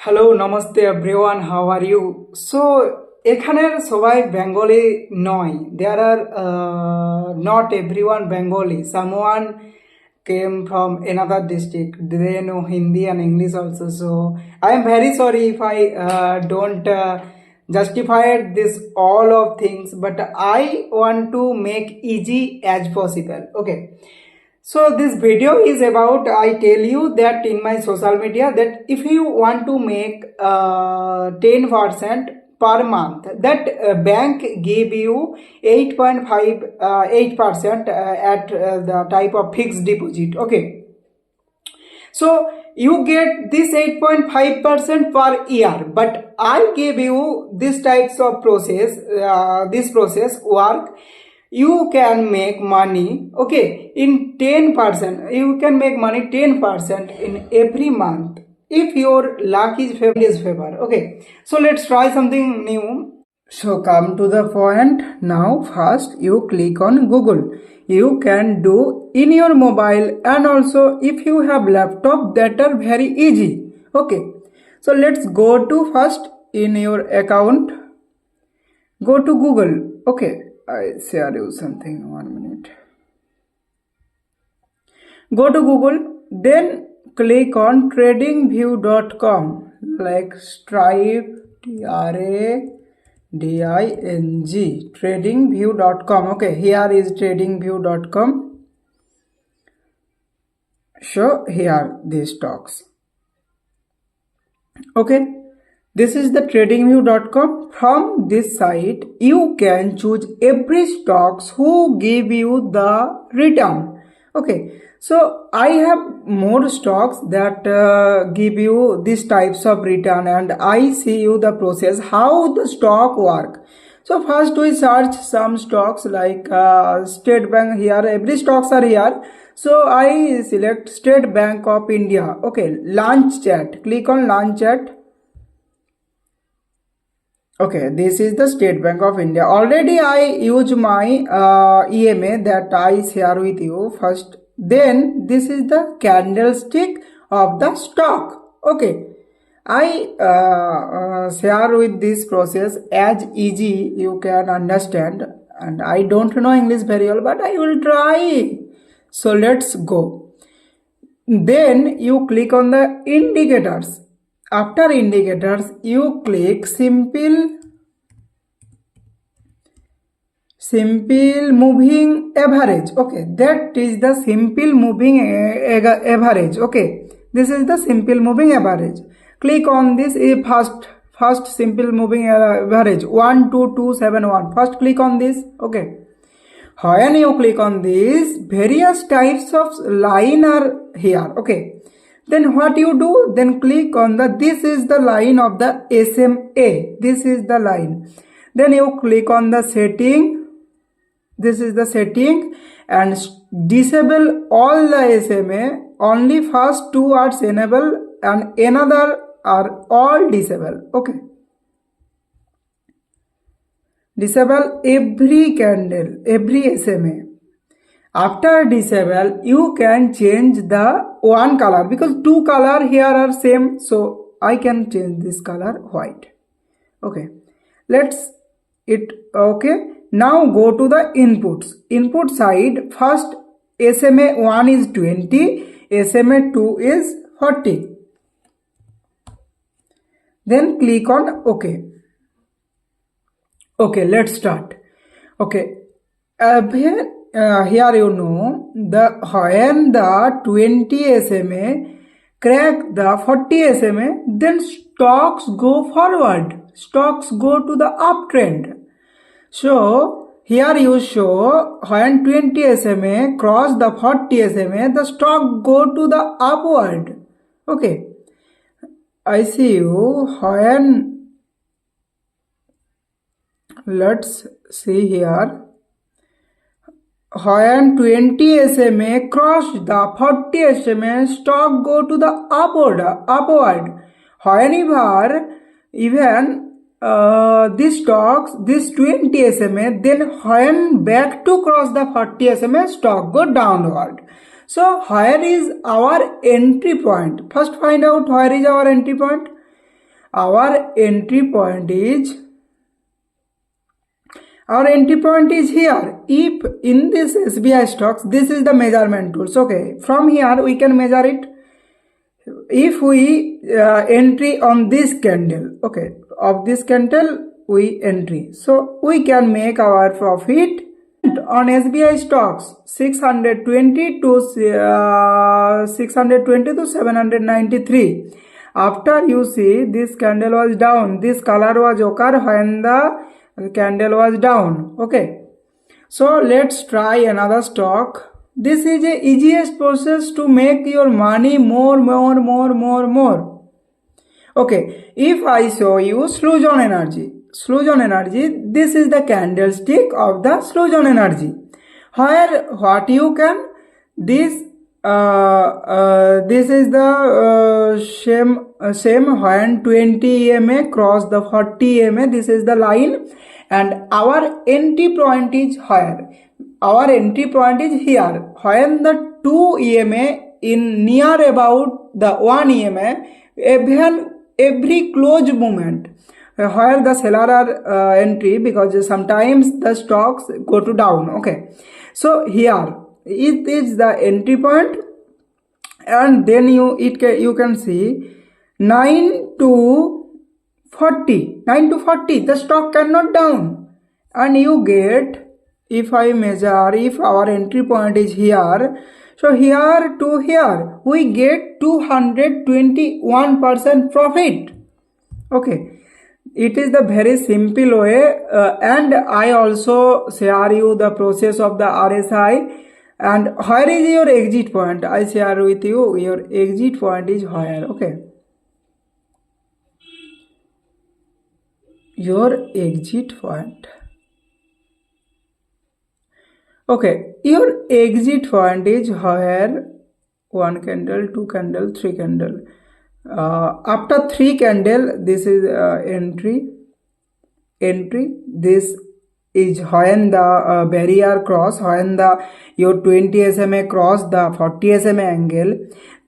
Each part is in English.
Hello namaste everyone, how are you? So এখানের সবাই বেঙ্গলি নয়। There are not everyone Bengali, someone came from another district. They know Hindi and English also. So I am very sorry if I don't justify this all of things, but I want to make easy as possible. Okay. So this video is about, I tell you that in my social media, that if you want to make 10% per month, that bank give you 8.58% at the type of fixed deposit. Okay. So you get this 8.5% per year, but I give you this types of process, this process work. You can make money, okay, in 10%. You can make money 10% in every month if your luck is favor. Okay, so let's try something new. So come to the point. Now first you click on Google. You can do in your mobile, and also if you have laptop, that are very easy. Okay, so let's go to first in your account, go to Google. Okay, I share you something, 1 minute. Go to Google, then click on tradingview.com, like Stripe, TRADING, tradingview.com. Okay, here is tradingview.com. So here these stocks. Okay, this is the tradingview.com. From this site you can choose every stocks who give you the return. Okay, so I have more stocks that give you these types of return, and I see you the process how the stock work. So first we search some stocks like State Bank. Here every stocks are here, so I select State Bank of India. Okay, launch chat, click on launch chat. Okay, this is the State Bank of India. Already I use my EMA that I share with you first. Then this is the candlestick of the stock. Okay, I share with this process as easy you can understand, and I don't know English very well, but I will try. So let's go. Then you click on the indicators. After indicators you click simple moving average. Okay, that is the simple moving average. Okay, this is the simple moving average. Click on this first simple moving average 12271. First click on this. Okay, when you click on this, various types of line are here. Okay, then what you do, then click on the, this is the line of the SMA. This is the line. Then you click on the setting. This is the setting, and disable all the SMA. Only first two are enable and another are all disable. Okay, disable every candle, every SMA. After disable you can change the one color, because two color here are same, so I can change this color white. Okay, let's it. Okay, now go to the inputs. Input side, first SMA 1 is 20, SMA 2 is 40. Then click on OK. Okay, let's start. Okay, here you know the when the 20 SMA crack the 40 SMA, then stocks go forward, stocks go to the uptrend. So here you show when 20 SMA cross the 40 SMA, the stock go to the upward. Okay, I see you when, let's see here, when 20 SMA cross the 40 SMA, stock go to the upward. Whenever even this stocks, this 20 SMA, then when back to cross the 40 SMA, stock go downward. So where is our entry point? First find out where is our entry point. our entry point is here. If in this SBI stocks, this is the measurement tools. Okay, from here we can measure it. If we entry on this candle, okay, of this candle we entry, so we can make our profit on SBI stocks 620 to 793. After you see this candle was down, this color was ochre when the candle was down. Okay, so let's try another stock. This is the easiest process to make your money more. Okay, if I show you Sluzon Energy, this is the candlestick of the Sluzon Energy. Where what you can, this is the same when 20 EMA cross the 40 EMA. This is the line, and our entry point is where? Our entry point is here. When the 2 EMA in near about the 1 EMA, every close movement where the seller are entry, because sometimes the stocks go to down. Okay, so here it is the entry point, and then you can see 9 to 40, the stock cannot down, and you get, if I measure, if our entry point is here, so here to here we get 221% profit. Okay, it is the very simple way, and I also share you the process of the RSI. And where is your exit point? I share with you, your exit point is where? Okay, your exit point. Okay, your exit point is where? 1 candle, 2 candle, 3 candle. After 3 candle, this is entry. This is when the barrier cross, when your 20 SMA cross the 40 SMA angle,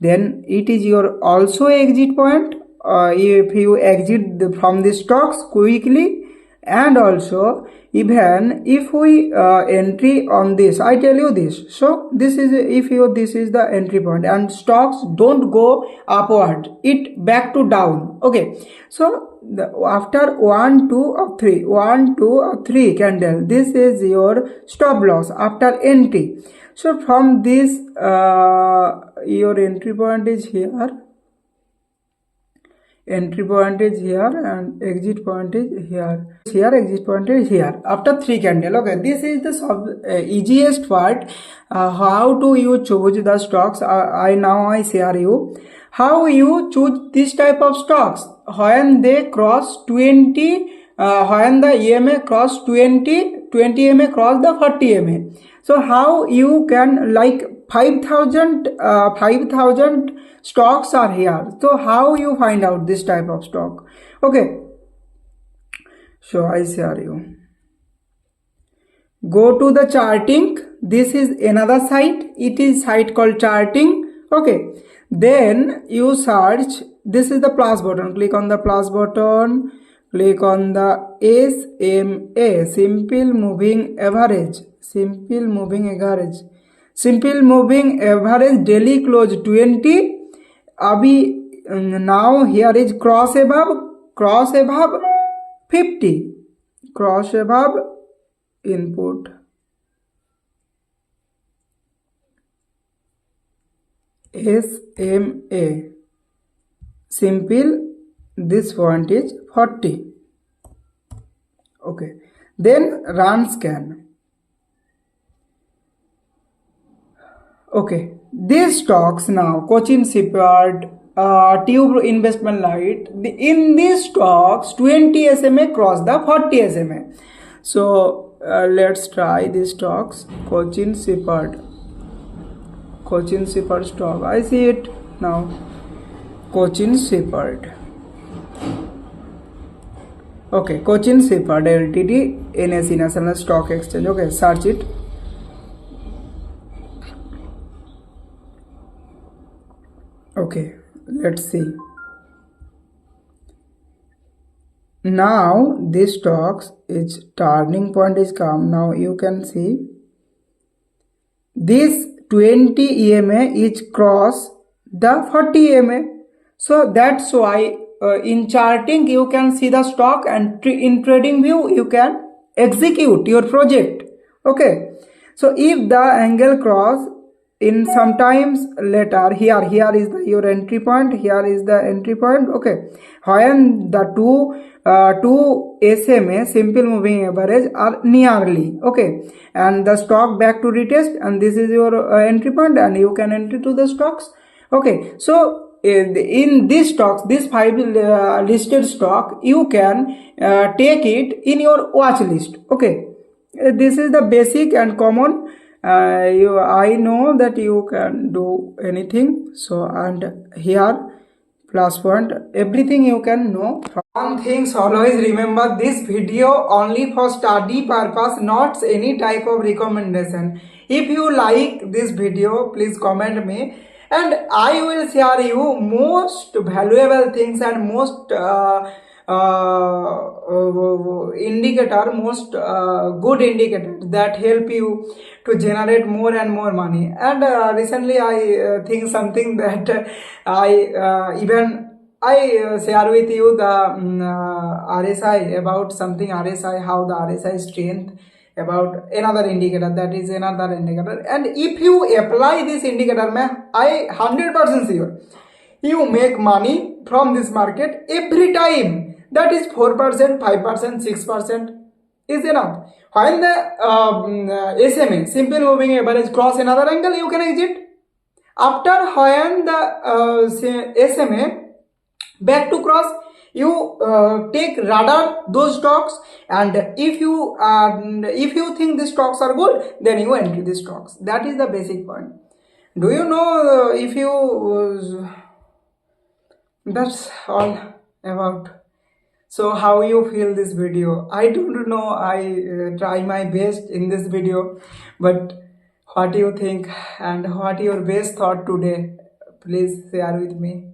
then it is your also exit point. If you exit from the stocks quickly, and also even if we entry on this, I tell you this, so this is, if you, this is the entry point, and stocks don't go upward, it back to down. Okay, so after 1, 2 or 3, 1, 2 or 3 candle, this is your stop loss after entry. So from this your entry point is here, entry point is here, and exit point is here. Exit point is here after 3 candle. Okay, this is the easiest part. How do you choose the stocks? I share you how you choose this type of stocks when they cross 20, when the EMA cross 20 EMA cross the 40 EMA. So how you can, like 5,000 stocks are here. So how you find out this type of stock? Okay, so I share you. Go to the charting. This is another site. It is site called charting. Okay, then you search. This is the plus button. Click on the plus button. Click on the SMA, simple moving average. Simple moving average daily close 20. Now here is cross above 50. Cross above input. SMA. Simple, this point is 40. Okay, then run scan. Okay, these stocks now, Cochin Shipyard, Tube Investment Light, in these stocks 20 SMA cross the 40 SMA. So let's try these stocks. Cochin Shipyard stock, I see it now. Cochin Shipyard. Okay, Cochin Shipyard Ltd, NSE, National Stock Exchange. Okay, search it. Okay, let's see. now this stocks its turning point is come. Now you can see this 20 EMA is cross the 40 EMA. So that's why in charting you can see the stock, and in trading view you can execute your project. Okay, so if the angle cross in sometimes later, here is your entry point, here is the entry point. Okay, when the two SMA simple moving average are nearly, okay, and the stock back to retest, and this is your entry point, and you can enter to the stocks. Okay, so in these stocks, this 5 listed stock, you can take it in your watch list. Okay, this is the basic and common. I know that you can do anything. So, and here plus point, everything you can know. One things always remember, this video only for study purpose, not any type of recommendation. If you like this video, please comment me, and I will share you most valuable things and most indicator, most good indicator that help you to generate more and more money. And recently I think something that I share with you the RSI, about something RSI, how the RSI strength, about another indicator, that is another indicator. And if you apply this indicator, I 100% sure you make money from this market every time. That is 4%, 5%, 6% is enough. While the SMA, simple moving average, cross another angle, you can exit. After when the SMA back to cross, you take rather those stocks, and if you think the stocks are good, then you enter the stocks. That is the basic point. Do you know if you that's all about. So how you feel this video? I don't know. I try my best in this video, but what do you think and what your best thought today? Please share with me.